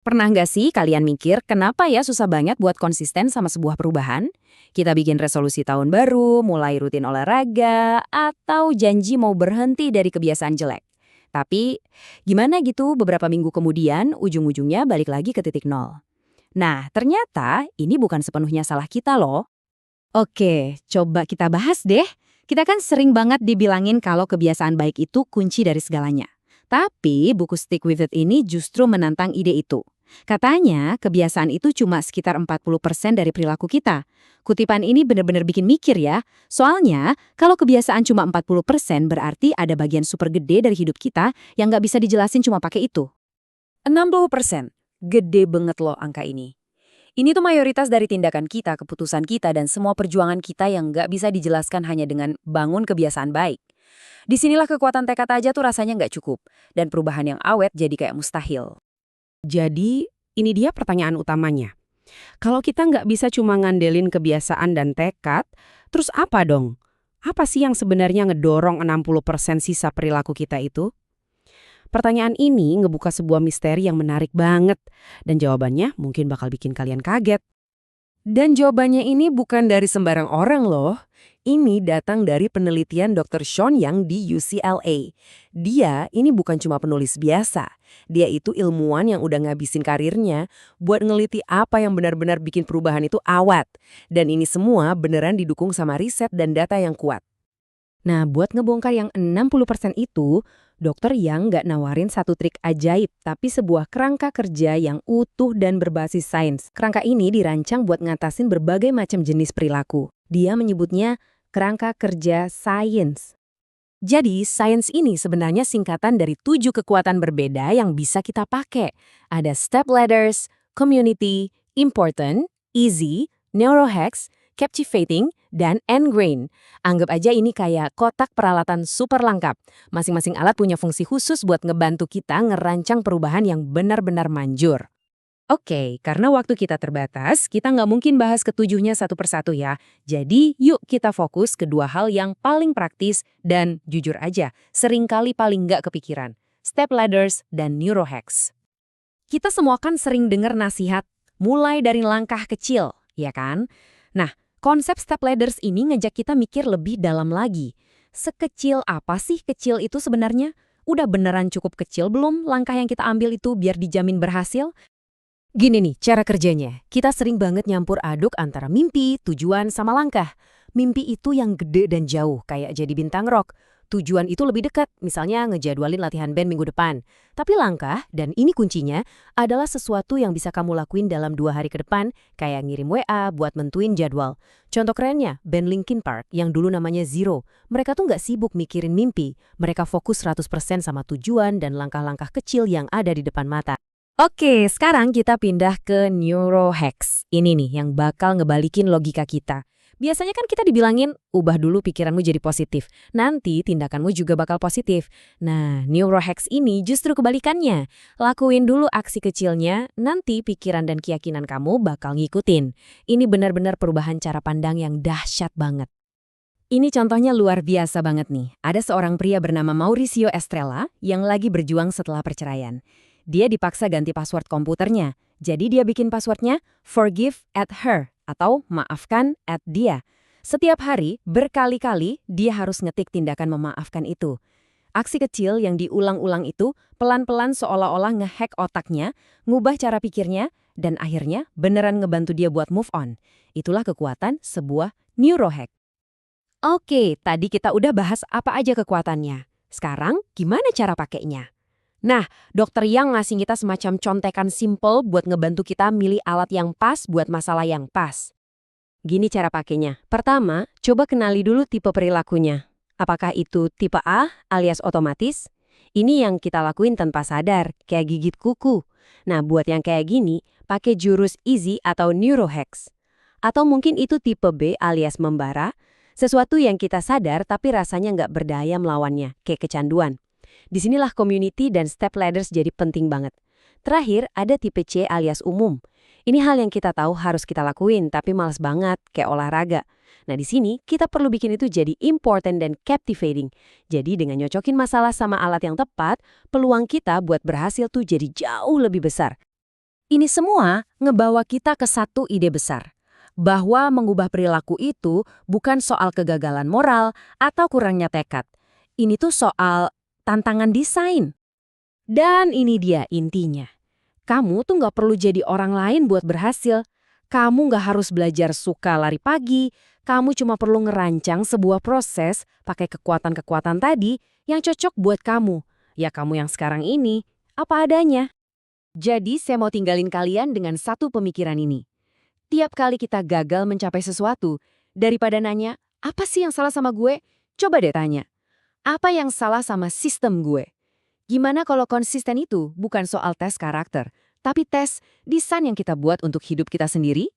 Pernah nggak sih kalian mikir kenapa ya susah banget buat konsisten sama sebuah perubahan? Kita bikin resolusi tahun baru, mulai rutin olahraga, atau janji mau berhenti dari kebiasaan jelek. Tapi gimana gitu beberapa minggu kemudian ujung-ujungnya balik lagi ke titik nol. Nah, ternyata ini bukan sepenuhnya salah kita loh. Oke, coba kita bahas deh. Kita kan sering banget dibilangin kalau kebiasaan baik itu kunci dari segalanya. Tapi buku Stick With It ini justru menantang ide itu. Katanya, kebiasaan itu cuma sekitar 40% dari perilaku kita. Kutipan ini benar-benar bikin mikir ya. Soalnya, kalau kebiasaan cuma 40% berarti ada bagian super gede dari hidup kita yang nggak bisa dijelasin cuma pakai itu. 60%. Gede banget loh angka ini. Ini tuh mayoritas dari tindakan kita, keputusan kita, dan semua perjuangan kita yang nggak bisa dijelaskan hanya dengan bangun kebiasaan baik. Disinilah kekuatan tekad aja tuh rasanya nggak cukup, dan perubahan yang awet jadi kayak mustahil. Jadi, ini dia pertanyaan utamanya. Kalau kita nggak bisa cuma ngandelin kebiasaan dan tekad, terus apa dong? Apa sih yang sebenarnya ngedorong 60% sisa perilaku kita itu? Pertanyaan ini ngebuka sebuah misteri yang menarik banget, dan jawabannya mungkin bakal bikin kalian kaget. Dan jawabannya ini bukan dari sembarang orang loh. Ini datang dari penelitian Dr. Sean Young di UCLA. Dia ini bukan cuma penulis biasa. Dia itu ilmuwan yang udah ngabisin karirnya buat ngeliti apa yang benar-benar bikin perubahan itu awet. Dan ini semua beneran didukung sama riset dan data yang kuat. Nah, buat ngebongkar yang 60% itu, dokter yang nggak nawarin satu trik ajaib, tapi sebuah kerangka kerja yang utuh dan berbasis sains. Kerangka ini dirancang buat ngatasin berbagai macam jenis perilaku. Dia menyebutnya kerangka kerja sains. Jadi, sains ini sebenarnya singkatan dari 7 kekuatan berbeda yang bisa kita pakai. Ada step ladders, community, important, easy, neurohacks, captivating, dan end-grain. Anggap aja ini kayak kotak peralatan super lengkap. Masing-masing alat punya fungsi khusus buat ngebantu kita ngerancang perubahan yang benar-benar manjur. Oke, karena waktu kita terbatas, kita nggak mungkin bahas ketujuhnya satu persatu ya. Jadi, yuk kita fokus ke dua hal yang paling praktis dan jujur aja, seringkali paling nggak kepikiran. Step ladders dan neurohacks. Kita semua kan sering dengar nasihat, mulai dari langkah kecil, ya kan? Nah, konsep step ladders ini ngejak kita mikir lebih dalam lagi. Sekecil apa sih kecil itu sebenarnya? Udah beneran cukup kecil belum langkah yang kita ambil itu biar dijamin berhasil? Gini nih cara kerjanya, kita sering banget nyampur aduk antara mimpi, tujuan, sama langkah. Mimpi itu yang gede dan jauh, kayak jadi bintang rock. Tujuan itu lebih dekat, misalnya ngejadwalin latihan band minggu depan. Tapi langkah, dan ini kuncinya, adalah sesuatu yang bisa kamu lakuin dalam 2 hari ke depan, kayak ngirim WA buat mentuin jadwal. Contoh kerennya, band Linkin Park yang dulu namanya Zero. Mereka tuh nggak sibuk mikirin mimpi, mereka fokus 100% sama tujuan dan langkah-langkah kecil yang ada di depan mata. Oke, sekarang kita pindah ke neurohacks. Ini nih yang bakal ngebalikin logika kita. Biasanya kan kita dibilangin, ubah dulu pikiranmu jadi positif. Nanti tindakanmu juga bakal positif. Nah, neurohacks ini justru kebalikannya. Lakuin dulu aksi kecilnya, nanti pikiran dan keyakinan kamu bakal ngikutin. Ini benar-benar perubahan cara pandang yang dahsyat banget. Ini contohnya luar biasa banget nih. Ada seorang pria bernama Mauricio Estrella yang lagi berjuang setelah perceraian. Dia dipaksa ganti password komputernya. Jadi dia bikin passwordnya forgive at her atau maafkan at dia. Setiap hari, berkali-kali, dia harus ngetik tindakan memaafkan itu. Aksi kecil yang diulang-ulang itu pelan-pelan seolah-olah ngehack otaknya, ngubah cara pikirnya, dan akhirnya beneran ngebantu dia buat move on. Itulah kekuatan sebuah neurohack. Oke, tadi kita udah bahas apa aja kekuatannya. Sekarang, gimana cara pakainya? Nah, dokter yang ngasih kita semacam contekan simple buat ngebantu kita milih alat yang pas buat masalah yang pas. Gini cara pakainya. Pertama, coba kenali dulu tipe perilakunya. Apakah itu tipe A alias otomatis? Ini yang kita lakuin tanpa sadar, kayak gigit kuku. Nah, buat yang kayak gini, pakai jurus easy atau neurohacks. Atau mungkin itu tipe B alias membara, sesuatu yang kita sadar tapi rasanya nggak berdaya melawannya, kayak kecanduan. Disinilah community dan step ladders jadi penting banget. Terakhir, ada tipe C alias umum. Ini hal yang kita tahu harus kita lakuin, tapi malas banget, kayak olahraga. Nah, di sini kita perlu bikin itu jadi important dan captivating. Jadi dengan nyocokin masalah sama alat yang tepat, peluang kita buat berhasil tuh jadi jauh lebih besar. Ini semua ngebawa kita ke satu ide besar, bahwa mengubah perilaku itu bukan soal kegagalan moral atau kurangnya tekad. Ini tuh soal tantangan desain. Dan ini dia intinya. Kamu tuh nggak perlu jadi orang lain buat berhasil. Kamu nggak harus belajar suka lari pagi. Kamu cuma perlu ngerancang sebuah proses pakai kekuatan-kekuatan tadi yang cocok buat kamu. Ya kamu yang sekarang ini, apa adanya. Jadi saya mau tinggalin kalian dengan satu pemikiran ini. Tiap kali kita gagal mencapai sesuatu, daripada nanya, apa sih yang salah sama gue? Coba deh tanya, apa yang salah sama sistem gue? Gimana kalau konsisten itu bukan soal tes karakter, tapi tes desain yang kita buat untuk hidup kita sendiri?